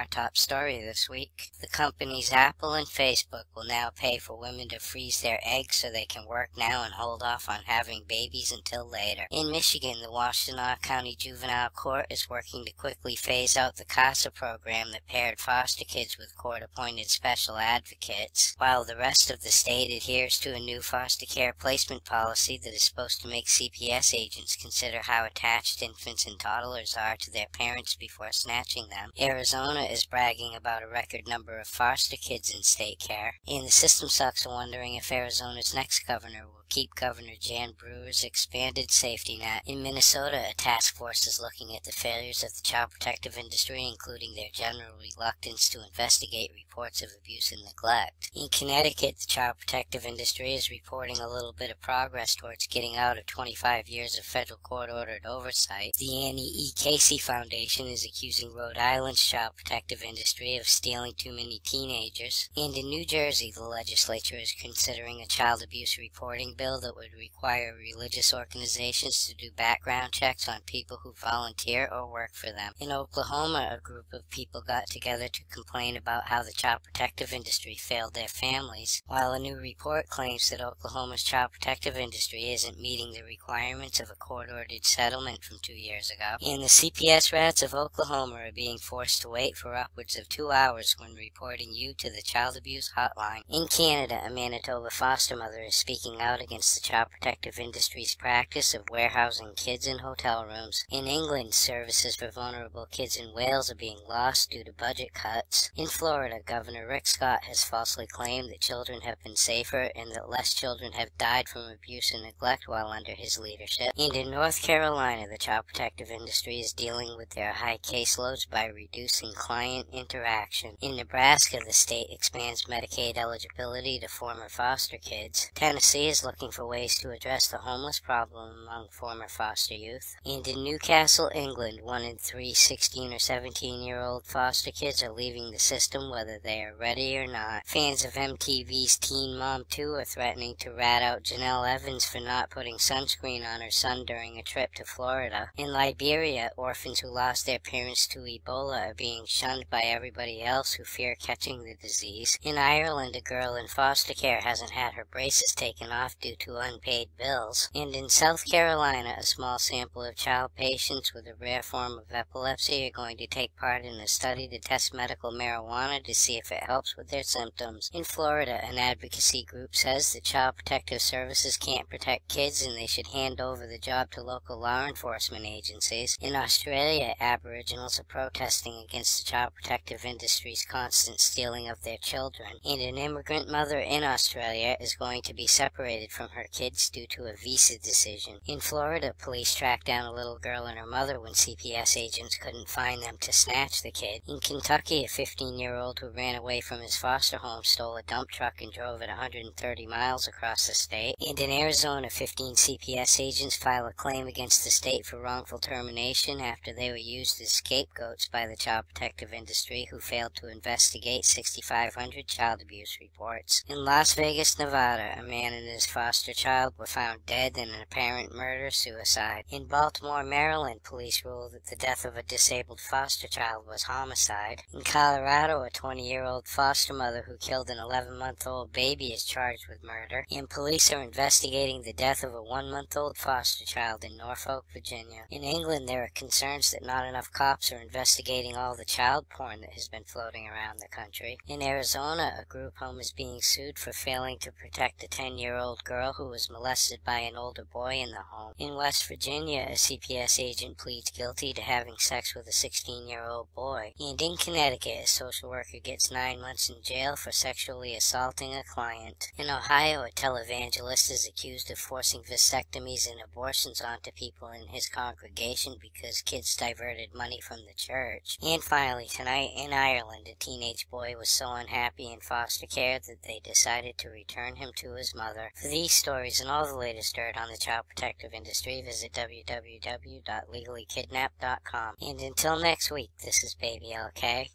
top story this week. The companies Apple and Facebook will now pay for women to freeze their eggs so they can work now and hold off on having babies until later. In Michigan, the Washtenaw County Juvenile Court is working to quickly phase out the CASA program that paired foster kids with court-appointed special advocates, while the rest of the state adheres to a new foster care placement policy that is supposed to make CPS agents consider how attached infants and toddlers are to their parents before snatching them. Arizona is bragging about a record number of foster kids in state care, and the system sucks are wondering if Arizona's next governor will keep Governor Jan Brewer's expanded safety net. In Minnesota, a task force is looking at the failures of the child protective industry, including their general reluctance to investigate reports of abuse and neglect. In Connecticut, the child protective industry is reporting a little bit of progress towards getting out of 25 years of federal court-ordered oversight. The Annie E. Casey Foundation is accusing Rhode Island's child protective industry of stealing too many teenagers. And in New Jersey, the legislature is considering a child abuse reporting bill that would require religious organizations to do background checks on people who volunteer or work for them. In Oklahoma, a group of people got together to complain about how the child protective industry failed their families, while a new report claims that Oklahoma's child protective industry isn't meeting the requirements of a court-ordered settlement from 2 years ago. And the CPS rats of Oklahoma are being forced to wait for upwards of 2 hours when reporting you to the child abuse hotline. In Canada, a Manitoba foster mother is speaking out against the child protective industry's practice of warehousing kids in hotel rooms. In England, services for vulnerable kids in Wales are being lost due to budget cuts. In Florida, Governor Rick Scott has falsely claimed that children have been safer and that less children have died from abuse and neglect while under his leadership. And in North Carolina, the child protective industry is dealing with their high caseloads by reducing client interaction. In Nebraska, the state expands Medicaid eligibility to former foster kids. Tennessee is looking for ways to address the homeless problem among former foster youth. And in Newcastle, England, 1 in 3 16 or 17-year-old foster kids are leaving the system whether they are ready or not. Fans of MTV's Teen Mom 2 are threatening to rat out Janelle Evans for not putting sunscreen on her son during a trip to Florida. In Liberia, orphans who lost their parents to Ebola are being shunned by everybody else who fear catching the disease. In Ireland, a girl in foster care hasn't had her braces taken off due to unpaid bills. And in South Carolina, a small sample of child patients with a rare form of epilepsy are going to take part in a study to test medical marijuana to see if it helps with their symptoms. In Florida, an advocacy group says that child protective services can't protect kids and they should hand over the job to local law enforcement agencies. In Australia, Aboriginals are protesting against the child protective industry's constant stealing of their children. And an immigrant mother in Australia is going to be separated from her kids due to a visa decision. In Florida, police tracked down a little girl and her mother when CPS agents couldn't find them to snatch the kid. In Kentucky, a 15-year-old who ran away from his foster home stole a dump truck and drove at 130 miles across the state. And in Arizona, 15 CPS agents file a claim against the state for wrongful termination after they were used as scapegoats by the child protective industry, who failed to investigate 6,500 child abuse reports. In Las Vegas, Nevada, a man and his foster child were found dead in an apparent murder-suicide. In Baltimore, Maryland, police ruled that the death of a disabled foster child was homicide. In Colorado, a 20-year-old foster mother who killed an 11-month-old baby is charged with murder. And police are investigating the death of a 1-month-old foster child in Norfolk, Virginia. In England, there are concerns that not enough cops are investigating all the child porn that has been floating around the country. In Arizona, a group home is being sued for failing to protect a 10-year-old girl who was molested by an older boy in the home. In West Virginia, a CPS agent pleads guilty to having sex with a 16-year-old boy. And in Connecticut, a social worker gets 9 months in jail for sexually assaulting a client. In Ohio, a televangelist is accused of forcing vasectomies and abortions onto people in his congregation because kids diverted money from the church. And finally, tonight in Ireland, a teenage boy was so unhappy in foster care that they decided to return him to his mother. For these stories and all the latest dirt on the child protective industry, visit www.legallykidnapped.com. And until next week, this is Baby LK.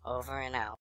Over and out.